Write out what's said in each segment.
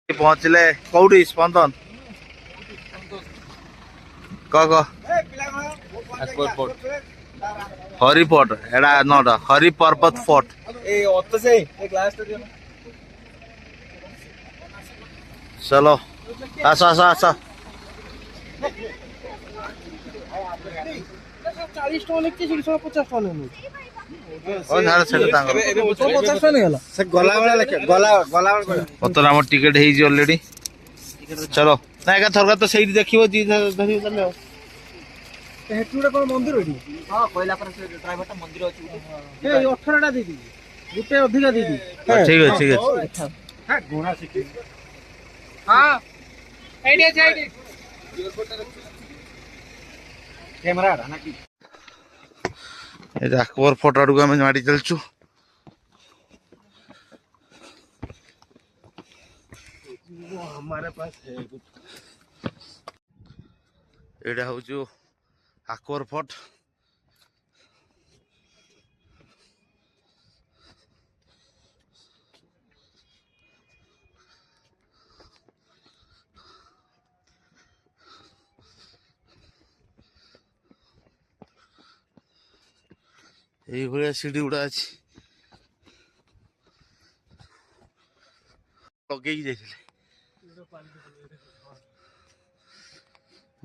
ପହଞ୍ଚିଲେ କୋଉଠି ସ୍ପନ୍ଦନ କହ ହରିପଟ ଏଟା ନଟ ହରି ପର୍ବତ ଫୋର୍ଟ ଚଲୋ ଆସ ଆସ ଆସ 40 ଟଙ୍କା ନେଇଛି 50 ଟଙ୍କା ନେଉଛି ବର୍ତ୍ତମାନ ଆମର ଟିକେଟ ହେଇଛି ଅଲରେଡି ଚଲୋ ନା ଏକା ଥରକା ତ ସେଇଠି ଦେଖିବ ଧରିବ ତାହେଲେ ଆଉ ହେଠି ଗୋଟେ କଣ ମନ୍ଦିର ଏଠି ହଁ କହିଲା ପରେ ସେ ଡ୍ରାଇଭରଟା ମନ୍ଦିର ଅଛି ଏ 18ଟା ଦେଇଦି ଗୋଟେ ଅଧିକା ଦେଇଦି ଠିକ ଅଛି ଠିକ ଅଛି ହଁ ଗୁଣା ଶିଖି ହଁ ଏଇଠି ଅଛି ଏଇଠି କ୍ୟାମେରା ନା କି ଏ ଆକବର ଫୋର୍ଟ ଆଡକୁ ଆମେ ମାଡ଼ି ଚାଲିଛୁ ଏଇଟା ହଉଛି ଆକବର ଫୋର୍ଟ এইভଳିଆ ସିଢି ଗୁଡା ଅଛି ଲଗେଇକି ଯାଇଥିଲେ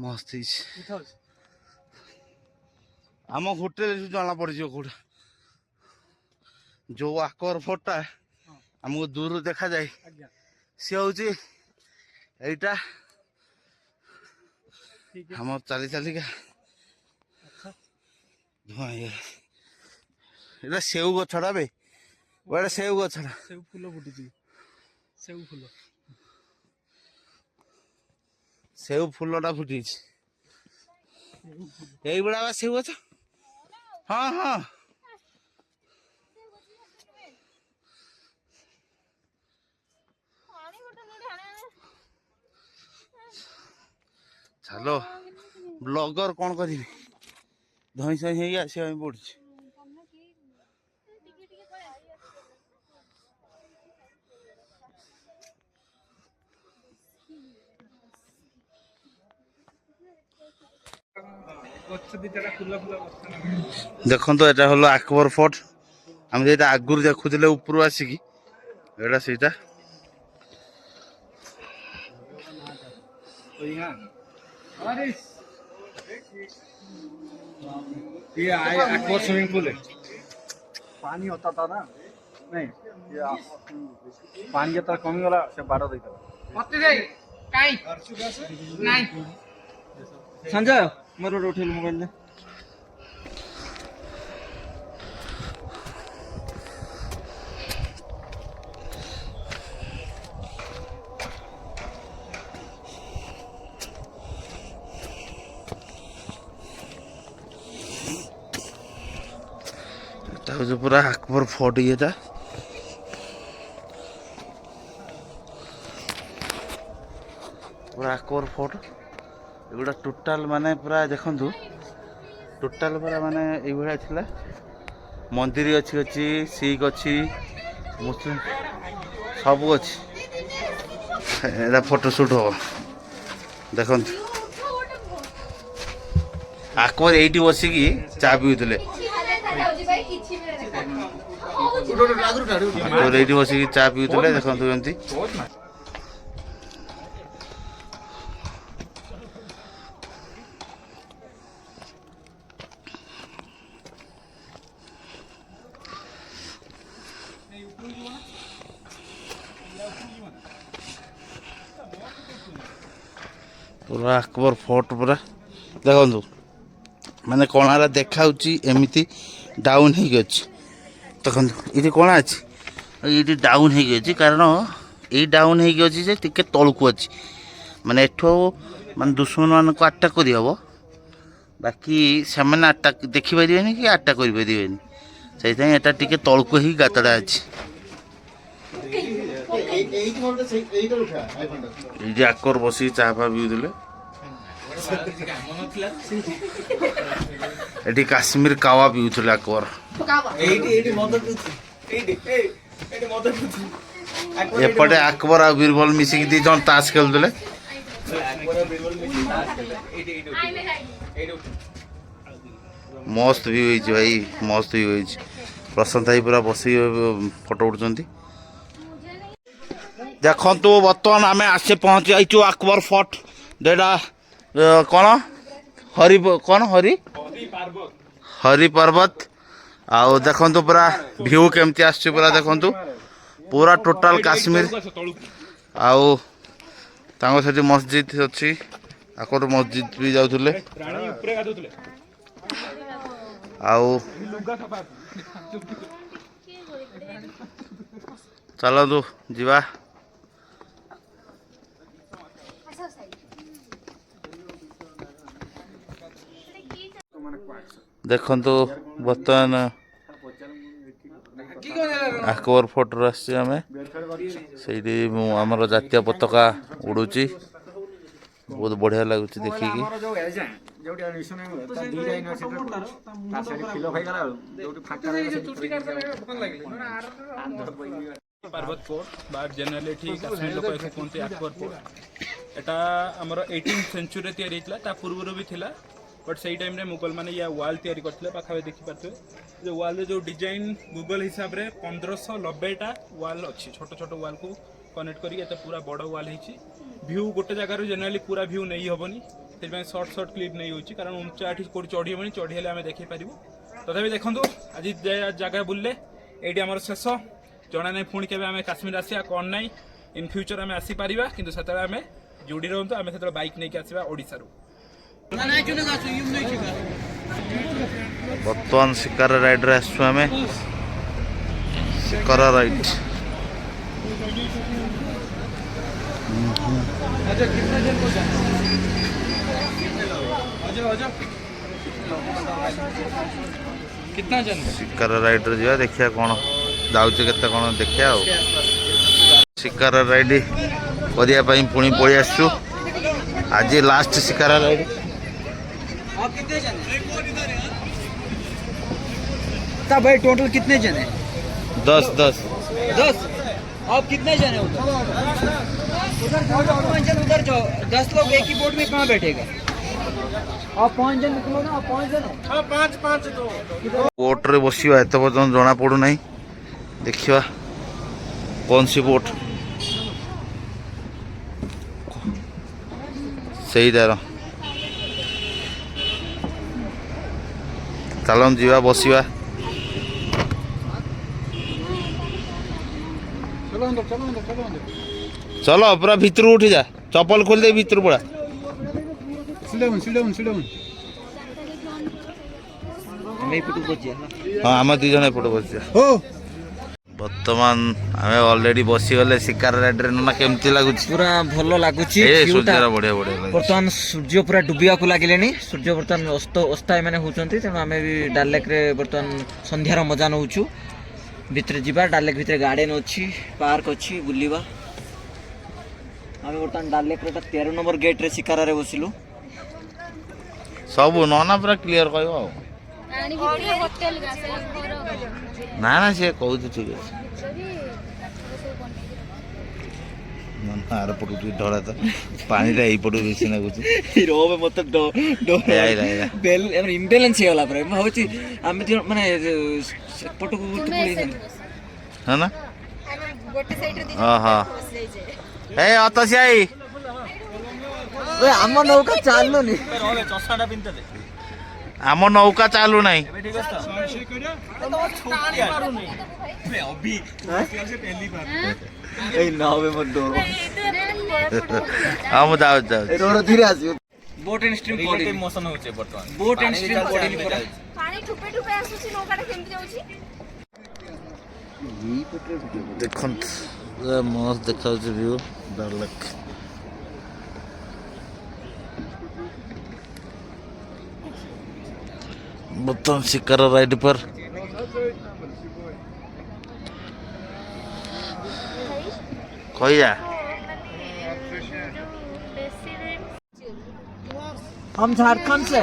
ମସ୍ତ ହେଇଛି ଆମ ହୋଟେଲ ଜଣା ପଡିଯିବ କୋଉଟା ଯୋଉ ଆକବର ଫୋର୍ଟଟା ଆମକୁ ଦୂରରୁ ଦେଖାଯାଏ ସିଏ ହଉଛି ଏଇଟା ଆମର ଚାଲି ଚାଲିକା ଧୂଆଁ ହେଇଗଲା ଏଇଟା ସେଉ ଗଛଟା ବେ ଏଇଟା ସେଉ ଗଛଟା ସେଉ ଫୁଲ ଫୁଟିଛି ସେଉ ଫୁଲ ସେଉ ଫୁଲଟା ଫୁଟିଛି এইଭଳିଆ ବା ସେଉ ଗଛ ହଁ ହଁ ଚାଲ ବ୍ଲଗର କଣ କରିବି ଧଇଁ ସଇଁ ହେଇକି ଆସିବା ପାଇଁ ପଡୁଛି ଦେଖନ୍ତୁ ଏଟା ହলো ଆକବର ଫୋର୍ଟ ଆମେ ଯେଟା ଆଗରୁ ଦେଖୁଥିଲେ ଉପରୁ ଆସିକି ଏଟା ସେଇଟା ये एक्वा स्विमिंग पूल है पानी होता था ना नहीं ये पानी जब कमी गला से बाड़ देता मत जाई काई नहीं संजय मोर उठेल मोबाइल ले पूरा आकबर फोर्ट ये पूरा आकबर फोर्ट एगुड़ा टोटाल माने पूरा देखंतु टोटाल पूरा माने एभଳିଆ थिला मंदिर अछि अछि सिख अछि मुस्लिम सब अछि एदा फोटो शूट हो देखंतु आकबर एठी बसी की चा पीउतले ଏଇଠି ବସିକି ଚା ପିଉଥିଲେ ଦେଖନ୍ତୁ ଏମିତି ପୁରା ଆକବର ଫୋର୍ଟ ପୁରା ଦେଖନ୍ତୁ ମାନେ କଣାରା ଦେଖାଉଛି ଏମିତି ଡାଉନ୍ ହେଇକି ଅଛି ଦେଖନ୍ତୁ ଏଠି କଣା ଅଛି ଏଇଠି ଡାଉନ୍ ହେଇକି ଅଛି କାରଣ ଏଇ ଡାଉନ୍ ହେଇକି ଅଛି ଯେ ଟିକେ ତଳକୁ ଅଛି ମାନେ ଏଠୁ ମାନେ ଦୁଶ୍ମନ ମାନଙ୍କୁ ଆଟାକ୍ କରିହେବ ବାକି ସେମାନେ ଆଟାକ୍ ଦେଖିପାରିବେନି କି ଆଟାକ୍ କରିପାରିବେନି ସେଇଥିପାଇଁ ଏଟା ଟିକେ ତଳକୁ ହିଁ ଗାତଟା ଅଛି ଏଇଠି ଆକବର ବସିକି ଚା ଫା ପିଉଥିଲେ ଏଠି କାଶ୍ମୀର କାୱା ପିଉଥିଲେ ଆକବର एपटे अकबर आ बीरबल मिसिक दी जन ताश खेलुले मस्त भी होई भाई मस्त भी होई प्रशांत भाई पूरा बसी फोटो उठुंती देखु बर्तमान आम आसे पहुँच जाइचु अकबर फोर्ट जेटा कौन हरि कौन हरि हरि पर्वत आउ देखु पूरा व्यू केमती आस पूरा देखु पूरा टोटाल काश्मीर आउ से मस्जिद अच्छी आकर मस्जिद भी जाऊले आउ चलतु जीवा देखु बर्तमान अकबर फोर्ट आम से आमर जातीय पताका उड़ूची बहुत बढ़िया लगुच देखिकी पर्वत फोर्ट बा जनरली ठीक काश्मीर लोक कहते अकबर फोर्ट एटा हमर 18th सेंचुरी तैयारी होता ता पूर्व भी थिला बट सही टाइम रे मुगल माने या वाल तैयारी करथिले पाखा देखि पारथे जो वाल रे जो डिजाइन गूगल हिसाब रे 1590 टा वाल अछि छोट छोट वाल को कनेक्ट करी एता पूरा बड़ वाल हिची व्यू गोटे जगह रे जनरली पूरा व्यू नहीं होबनी तेबे शॉर्ट शॉर्ट क्लिप नहीं होची कारण ऊंचा आठी कोड चढ़ी होबनी चढ़ी हेले हमें देखि परिबो तथापि देखंतु आज जगह बुलले एडी हमर शेष जना नहीं पुणी के काश्मीर आसिया कौन ना इन फ्यूचर आम आसी पारिबा किंतु सेतबे आम जोड़ी रहतु आम से बाइक नहीं आसवा ओडिशा बर्तमान शिकार राइड रे आसु आमे शिकार राइड कितना जन शिकार राइड रे जा देखिया कौन जाऊचे केते कौन देखिया शिकार राइड करिया पई पुणी पळी आसु आज लास्ट शिकार राइड आप कितने जन हैं भाई टोटल कितने जन हैं 10 आप कितने जन हैं उधर 5 जन उधर जाओ 10 लोग एक ही बोट में कहाँ बैठेगा आप 5 जन निकलो ना आप 5 जन हो 5 तो बोट रे बसिवा एत पर्यंत जना पड़ू नहीं देखिवा कौन सी बोट सही दार चलन जीवा बसिवा चलो पूरा भितर उठी जा चप्पल खोल दे भितर पड़ा हाँ आम दी जन एपटे बस बर्तमान आम ऑलरेडी बसी गले शिकार राइड ना केमती लगुच पूरा भल लगुच सूर्य बढ़िया बढ़िया बर्तमान सूर्य पूरा डुबिया को लगिले सूर्य बर्तमान अस्ताय मैंने होती तेणु आम भी डाल लेक रे बर्तमान संध्यार मजा नौचु भितर जीवा डाल लेक भितर गार्डन अच्छी पार्क अच्छी बुलवा आम बर्तमान डाल लेक 13 नंबर गेट रे शिकार रे बसिलु सब नना पूरा क्लियर कह ना ना सी कहू ठीक अच्छे आर पटू ढला तो पानी पटू बेसी लगुच इम्बेलेंस होगा भाई आम माने सेपटू है ना हाँ ए अतसियाई आम नौका चालुनी आम नौका चालू नहीं हाँ मुझे धीरे बोट एंड स्ट्रीम मोशन होचे वर्तमान बोट एंड स्ट्रीम पड़िनी परा पानी ठुपे ठुपे आसुची नौकाटा केमति जाउची देखो मस्त देखा व्यू डर लग बर्तमान शिकार राइड पर कहिया हम झारखंड से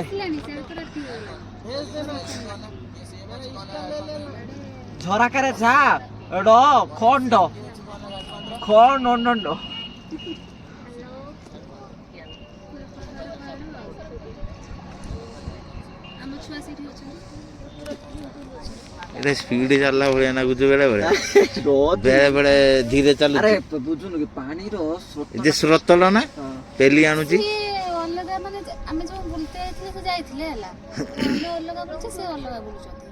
झरा करे झा खंड no no no ଆମ ଛୁଆ ସେଠି ଅଛନ୍ତି এটা স্পিড চাললা ভଳିয়া নাগুଛୁ ବେଳେ ବେଳେ रोज ବେଳେ ବେଳେ ଧୀରେ अरे ଚାଲୁଛି बुझुनु कि पानी रो स्रोत ଯେ ସ୍ରୋତଲ ନା ପେଲି ଆଣୁଛି ସିଏ ଅଲଗା ମାନେ ଆମେ ଯୋଉ ବୁଲତେ ଯାଇଥିଲେ ସେ ଯାଇଥିଲେ ହେଲା ଆମେ ଅଲଗା ବୁଲୁଛେ ସେ ଅଲଗା ବୁଲୁଛନ୍ତି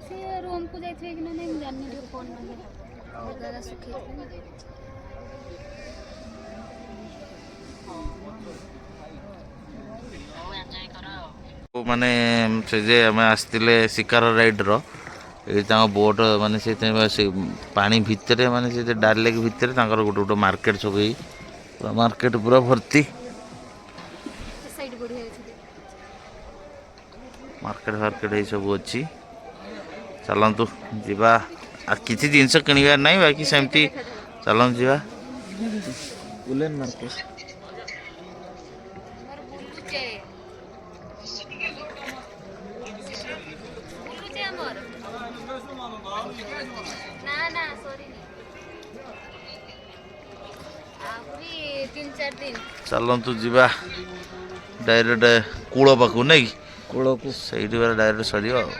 ସେ ରୁମକୁ ଯାଇଥିବେ କି ନା ନାଇଁ ମୁଁ ଜାଣିନି ଟିକେ ଫୋନ୍ ମାନେ ଜାଗା ଶୁଖେଇଥିଲେ ମାନେ ସେ ଯେ ଆମେ ଆସିଥିଲେ ଶିକାର ରାଇଡ୍ର ଏଇ ତାଙ୍କ ବୋଟ୍ ମାନେ ସେଇଥିପାଇଁ ସେ ପାଣି ଭିତରେ ମାନେ ସେ ଡାଲ ଲେକ୍ ଭିତରେ ତାଙ୍କର ଗୋଟେ ଗୋଟେ ମାର୍କେଟ୍ ସବୁ ହେଇ ପୁରା ମାର୍କେଟ୍ ପୁରା ଭର୍ତ୍ତି ସେ ସାଇଡ୍ ବଢିଆ ଅଛି ମାର୍କେଟ୍ ଫାର୍କେଟ୍ ଏଇ ସବୁ ଅଛି ଚାଲନ୍ତୁ ଯିବା ଆଉ କିଛି ଜିନିଷ କିଣିବାର ନାହିଁ ବାକି ସେମିତି ଚାଲନ୍ତୁ ଯିବା उलेन मार्केट ମୋର ବୁଲୁଛେ ବୁଲୁଛେ ଆମର ନା ନା ସରିନି ଆହୁରି 3-4 ଦିନ ଚାଲନ୍ତୁ ଯିବା ଡାଇରେକ୍ଟ କୂଳ ପାଖକୁ ନାଇଁ କି कूलो को ସେଇଠି ଡାଇରେକ୍ଟ ସରିବ ଆଉ